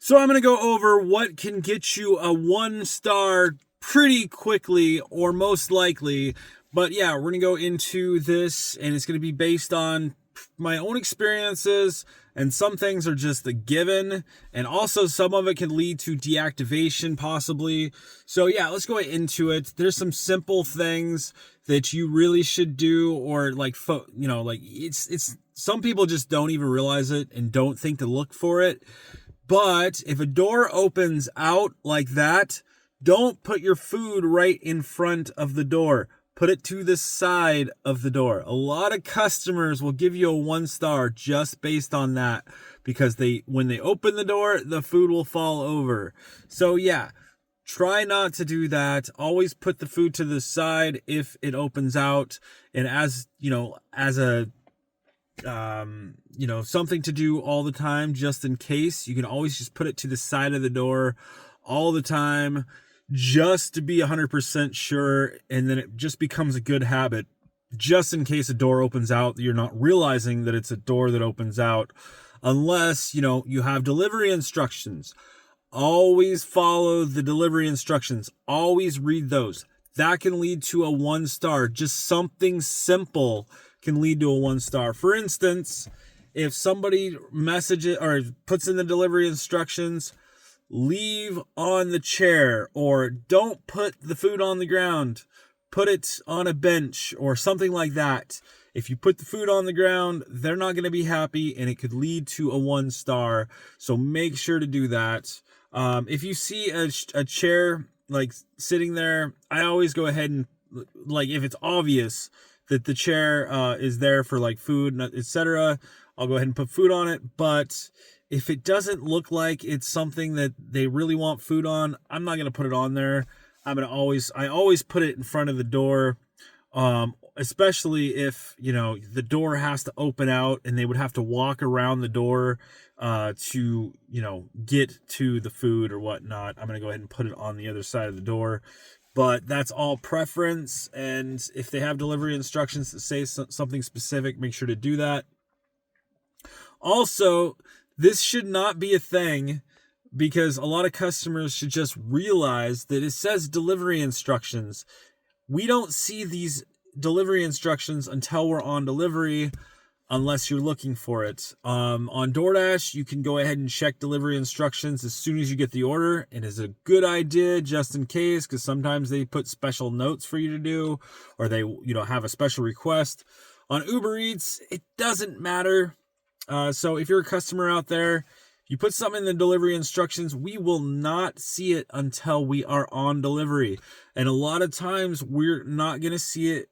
So I'm going to go over what can get you a 1 star pretty quickly, or most likely. But yeah, we're going to go into this, and it's going to be based on my own experiences, and some things are just a given, and also some of it can lead to deactivation possibly. So yeah, let's go into it. There's some simple things that you really should do, or like it's some people just don't even realize it and don't think to look for it. But if a door opens out like that, don't put your food right in front of the door. Put it to the side of the door. A lot of customers will give you a 1 star just based on that, because when they open the door, the food will fall over. So yeah, try not to do that. Always put the food to the side if it opens out. And as a something to do all the time, just in case, you can always just put it to the side of the door all the time, just to be 100% sure. And then it just becomes a good habit, just in case a door opens out, you're not realizing that it's a door that opens out, unless you have delivery instructions. Always follow the delivery instructions. Always read those. That can lead to a 1 star. Just something simple can lead to a 1 star. For instance, if somebody messages or puts in the delivery instructions, leave on the chair, or don't put the food on the ground, put it on a bench or something like that. If you put the food on the ground, they're not going to be happy, and it could lead to a 1 star. So make sure to do that. If you see a chair like sitting there, I always go ahead and, like, if it's obvious that the chair is there for like food, etc., I'll go ahead and put food on it. But if it doesn't look like it's something that they really want food on, I'm not going to put it on there. I always put it in front of the door, especially if, the door has to open out and they would have to walk around the door to, get to the food or whatnot. I'm going to go ahead and put it on the other side of the door. But that's all preference. And if they have delivery instructions that say something specific, make sure to do that. Also, this should not be a thing, because a lot of customers should just realize that it says delivery instructions. We don't see these delivery instructions until we're on delivery, unless you're looking for it. On Doordash, you can go ahead and check delivery instructions as soon as you get the order. It is a good idea, just in case, because sometimes they put special notes for you to do, or they have a special request. On Uber Eats, it doesn't matter. So if you're a customer out there, you put something in the delivery instructions, we will not see it until we are on delivery. And a lot of times we're not going to see it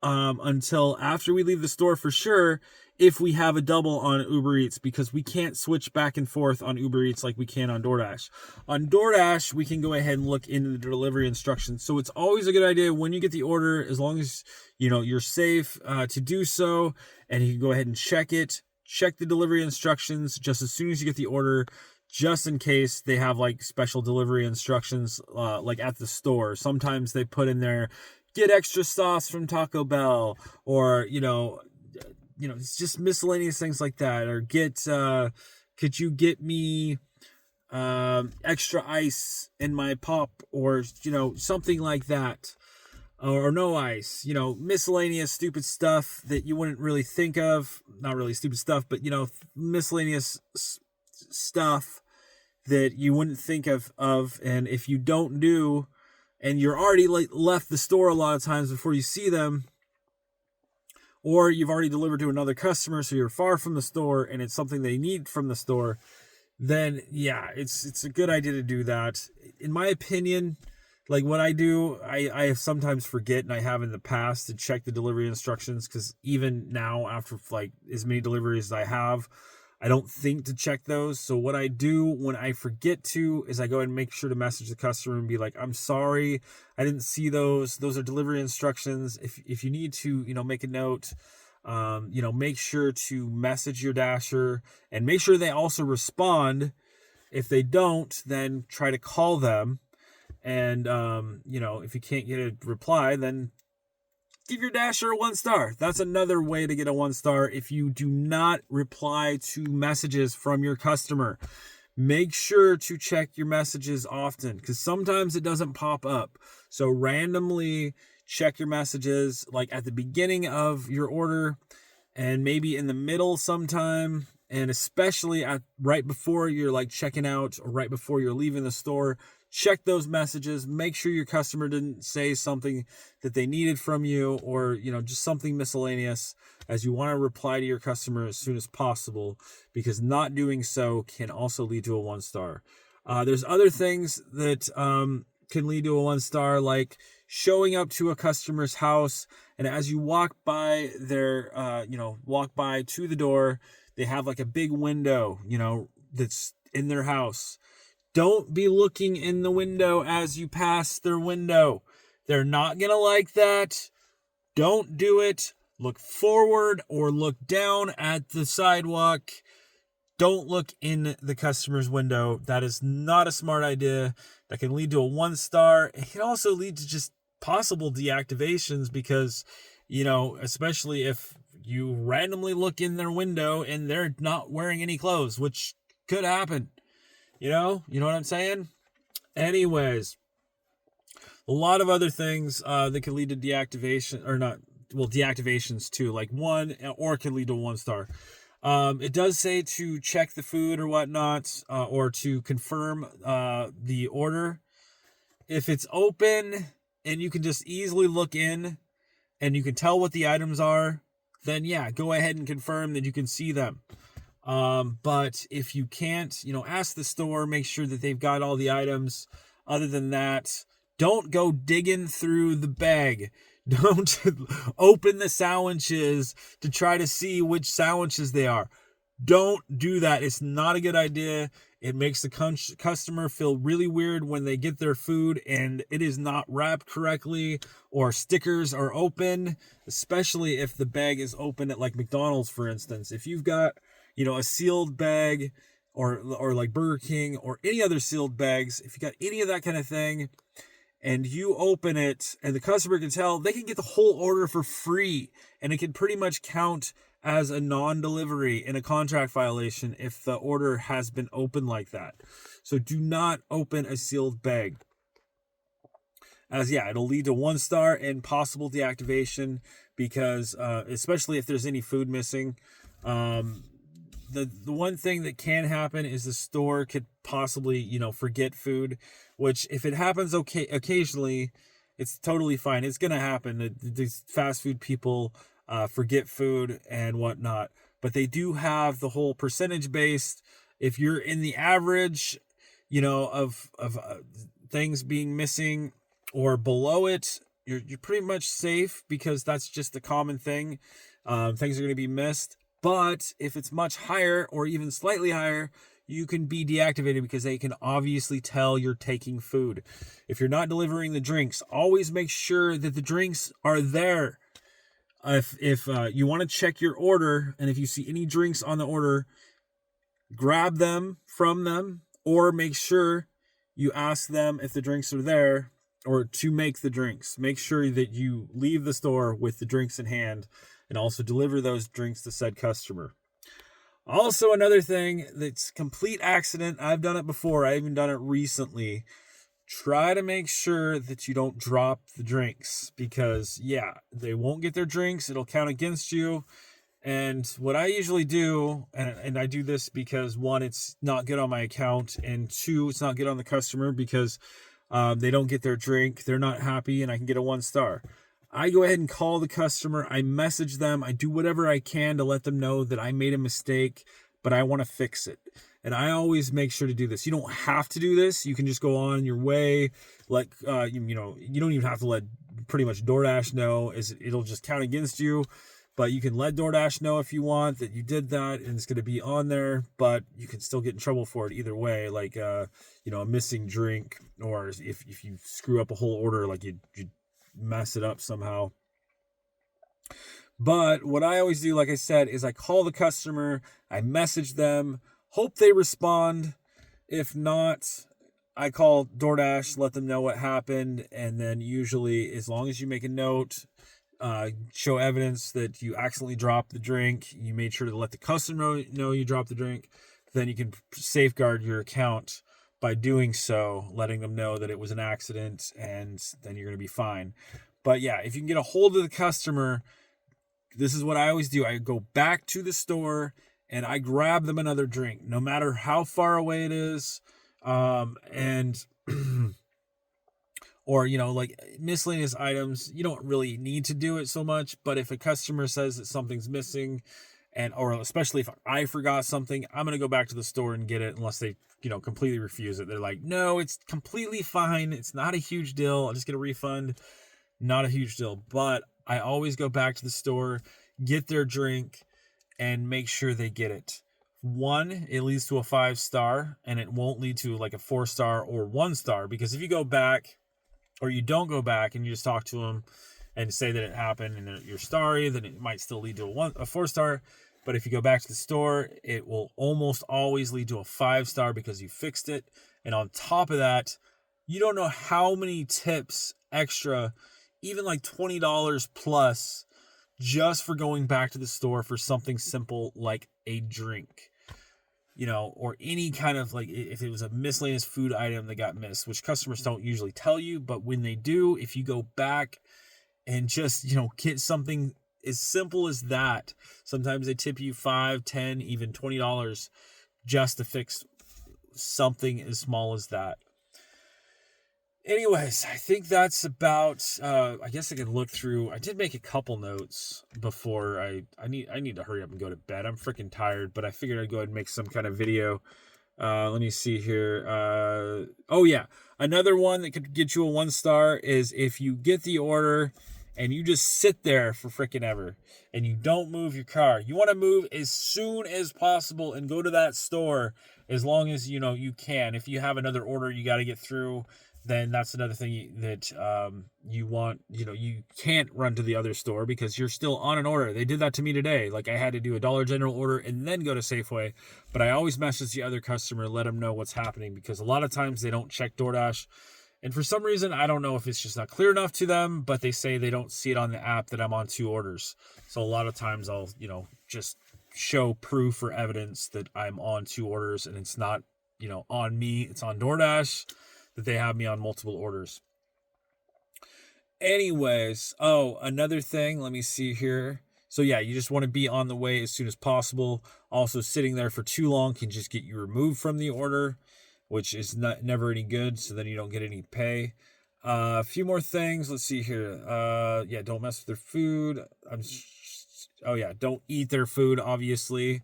until after we leave the store, for sure, if we have a double on Uber Eats, because we can't switch back and forth on Uber Eats like we can on Doordash. On Doordash, we can go ahead and look into the delivery instructions. So it's always a good idea when you get the order, as long as you're safe to do so, and you can go ahead and check it. Check the delivery instructions just as soon as you get the order, just in case they have like special delivery instructions like at the store. Sometimes they put in there, get extra sauce from Taco Bell, or it's just miscellaneous things like that. Or could you get me extra ice in my pop, or something like that. Or no ice, miscellaneous stupid stuff that you wouldn't really think of. Not really stupid stuff, but miscellaneous stuff that you wouldn't think of. And if you don't do, and you're already left the store a lot of times before you see them, or you've already delivered to another customer, so you're far from the store and it's something they need from the store, then yeah, it's a good idea to do that. In my opinion, like what I do, I sometimes forget, and I have in the past, to check the delivery instructions, because even now, after like as many deliveries as I have, I don't think to check those. So what I do when I forget to is I go ahead and make sure to message the customer and be like, I'm sorry, I didn't see those. Those are delivery instructions. If you need to, make a note, make sure to message your dasher and make sure they also respond. If they don't, then try to call them. And, if you can't get a reply, then give your dasher a 1 star. That's another way to get a 1 star. If you do not reply to messages from your customer, Make sure to check your messages often because sometimes it doesn't pop up. So randomly check your messages like at the beginning of your order and maybe in the middle sometime, and especially at right before you're like checking out or right before you're leaving the store. Check those messages. Make sure your customer didn't say something that they needed from you, or just something miscellaneous, as you want to reply to your customer as soon as possible, because not doing so can also lead to a 1-star. There's other things that can lead to a 1-star, like showing up to a customer's house, and as you walk by walk by to the door, they have like a big window, that's in their house. Don't be looking in the window as you pass their window. They're not going to like that. Don't do it. Look forward or look down at the sidewalk. Don't look in the customer's window. That is not a smart idea. That can lead to a 1-star. It can also lead to just possible deactivations because, especially if you randomly look in their window and they're not wearing any clothes, which could happen. You know what I'm saying? Anyways, a lot of other things that could lead to deactivation, or not, well, deactivations too, like or it could lead to a 1-star. It does say to check the food or whatnot, or to confirm the order. If it's open and you can just easily look in and you can tell what the items are, then yeah, go ahead and confirm that you can see them. But if you can't, ask the store, make sure that they've got all the items. Other than that, don't go digging through the bag. Don't open the sandwiches to try to see which sandwiches they are. Don't do that. It's not a good idea. It makes the customer feel really weird when they get their food and it is not wrapped correctly or stickers are open, especially if the bag is open at like McDonald's, for instance. If you've got a sealed bag, or like Burger King or any other sealed bags, if you got any of that kind of thing and you open it and the customer can tell, they can get the whole order for free, and it can pretty much count as a non-delivery in a contract violation if the order has been opened like that. So do not open a sealed bag, as it'll lead to 1-star and possible deactivation, because especially if there's any food missing. The one thing that can happen is the store could possibly, forget food, which if it happens occasionally, it's totally fine. It's going to happen. These fast food people forget food and whatnot, but they do have the whole percentage based. If you're in the average, of things being missing or below it, you're pretty much safe, because that's just the common thing. Things are going to be missed. But if it's much higher or even slightly higher, you can be deactivated because they can obviously tell you're taking food. If you're not delivering the drinks, always make sure that the drinks are there. If you want to check your order, and if you see any drinks on the order, grab them from them, or make sure you ask them if the drinks are there, or to make the drinks. Make sure that you leave the store with the drinks in hand, and also deliver those drinks to said customer. Also, another thing that's complete accident, I've done it before, I even done it recently. Try to make sure that you don't drop the drinks, because they won't get their drinks. It'll count against you. And what I usually do, and I do this because 1, it's not good on my account, and 2, it's not good on the customer, because they don't get their drink, they're not happy, and I can get a 1-star. I go ahead and call the customer, I message them, I do whatever I can to let them know that I made a mistake, but I want to fix it. And I always make sure to do this. You don't have to do this. You can just go on your way. Like, you don't even have to let pretty much Doordash know. It'll just count against you. But you can let Doordash know if you want that you did that, and it's going to be on there, but you can still get in trouble for it either way, like, a missing drink, or if you screw up a whole order, like you mess it up somehow. But what I always do, like I said, is I call the customer, I message them, hope they respond. If not, I call Doordash, let them know what happened, and then usually, as long as you make a note, show evidence that you accidentally dropped the drink, you made sure to let the customer know you dropped the drink, then you can safeguard your account by doing so, letting them know that it was an accident, and then you're going to be fine. But yeah, if you can get a hold of the customer, this is what I always do. I go back to the store and I grab them another drink, no matter how far away it is. And or, like miscellaneous items, you don't really need to do it so much. But if a customer says that something's missing, or especially if I forgot something, I'm going to go back to the store and get it, unless they, completely refuse it. They're like, no, it's completely fine. It's not a huge deal. I'll just get a refund. Not a huge deal. But I always go back to the store, get their drink, and make sure they get it. One, it leads to a 5-star, and it won't lead to like a 4-star or 1-star, because if you go back, or you don't go back and you just talk to them and say that it happened and you're sorry, then it might still lead to a 4-star. But if you go back to the store, it will almost always lead to a 5-star because you fixed it. And on top of that, you don't know how many tips extra, even like $20 plus, just for going back to the store for something simple like a drink, or any kind of, like, if it was a miscellaneous food item that got missed, which customers don't usually tell you, but when they do, if you go back and just, get something as simple as that, sometimes they tip you $5, $10, even $20 just to fix something as small as that. Anyways, I think that's about, I guess I can look through. I did make a couple notes before I need to hurry up and go to bed. I'm freaking tired, but I figured I'd go ahead and make some kind of video. Let me see here. Oh yeah. Another one that could get you a 1-star is if you get the order and you just sit there for freaking ever and you don't move your car. You want to move as soon as possible and go to that store as long as, you can. If you have another order you got to get through, then that's another thing that you want. You can't run to the other store because you're still on an order. They did that to me today. Like, I had to do a Dollar General order and then go to Safeway. But I always message the other customer, let them know what's happening, because a lot of times they don't check Doordash. And for some reason, I don't know if it's just not clear enough to them, but they say they don't see it on the app that I'm on 2 orders. So a lot of times I'll, just show proof or evidence that I'm on 2 orders, and it's not, on me. It's on Doordash that they have me on multiple orders. Anyways, another thing, let me see here. So yeah, you just want to be on the way as soon as possible. Also, sitting there for too long can just get you removed from the order, which is never any good, so then you don't get any pay. A few more things. Let's see here. Yeah, don't mess with their food. Don't eat their food, obviously.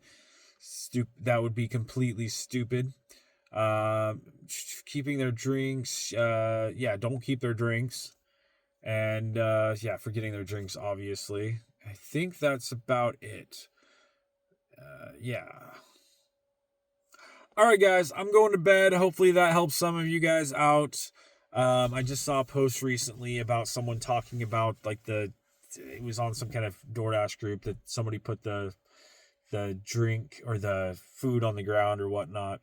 That would be completely stupid. Keeping their drinks. Don't keep their drinks. And, forgetting their drinks, obviously. I think that's about it. All right, guys, I'm going to bed. Hopefully that helps some of you guys out. I just saw a post recently about someone talking about, like, it was on some kind of DoorDash group that somebody put the drink or the food on the ground or whatnot.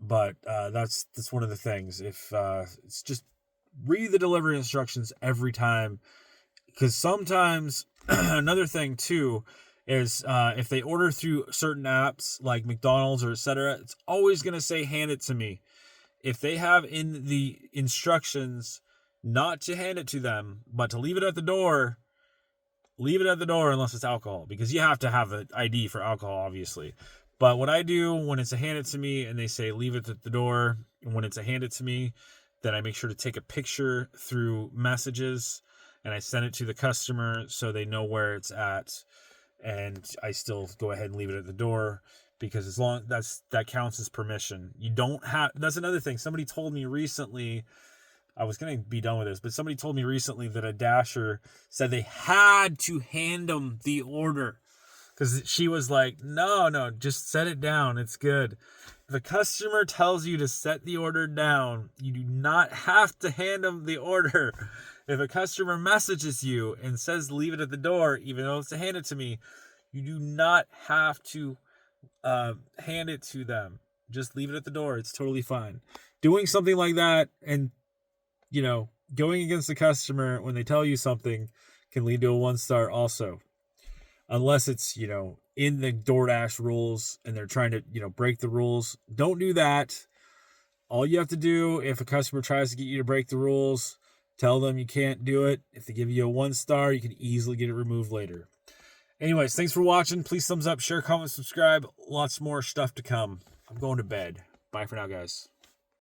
But that's one of the things. If it's just read the delivery instructions every time, because sometimes another thing too is if they order through certain apps like McDonald's or etc., it's always going to say hand it to me. If they have in the instructions not to hand it to them but to leave it at the door, leave it at the door unless it's alcohol, because you have to have an ID for alcohol, obviously. But what I do when it's a hand it to me and they say leave it at the door, and when it's a hand it to me, then I make sure to take a picture through messages and I send it to the customer so they know where it's at. And I still go ahead and leave it at the door, because as long that counts as permission. You don't have. That's another thing. Somebody told me recently. I was going to be done with this, but somebody told me recently that a Dasher said they had to hand them the order, because she was like, no, just set it down. It's good. If a customer tells you to set the order down, you do not have to hand them the order. If a customer messages you and says leave it at the door, even though it's to hand it to me, you do not have to hand it to them. Just leave it at the door. It's totally fine. Doing something like that and, going against the customer when they tell you something can lead to a 1-star also. Unless it's, in the DoorDash rules and they're trying to, break the rules. Don't do that. All you have to do, if a customer tries to get you to break the rules, tell them you can't do it. If they give you a 1 star, you can easily get it removed later. Anyways, thanks for watching. Please thumbs up, share, comment, subscribe. Lots more stuff to come. I'm going to bed. Bye for now, guys.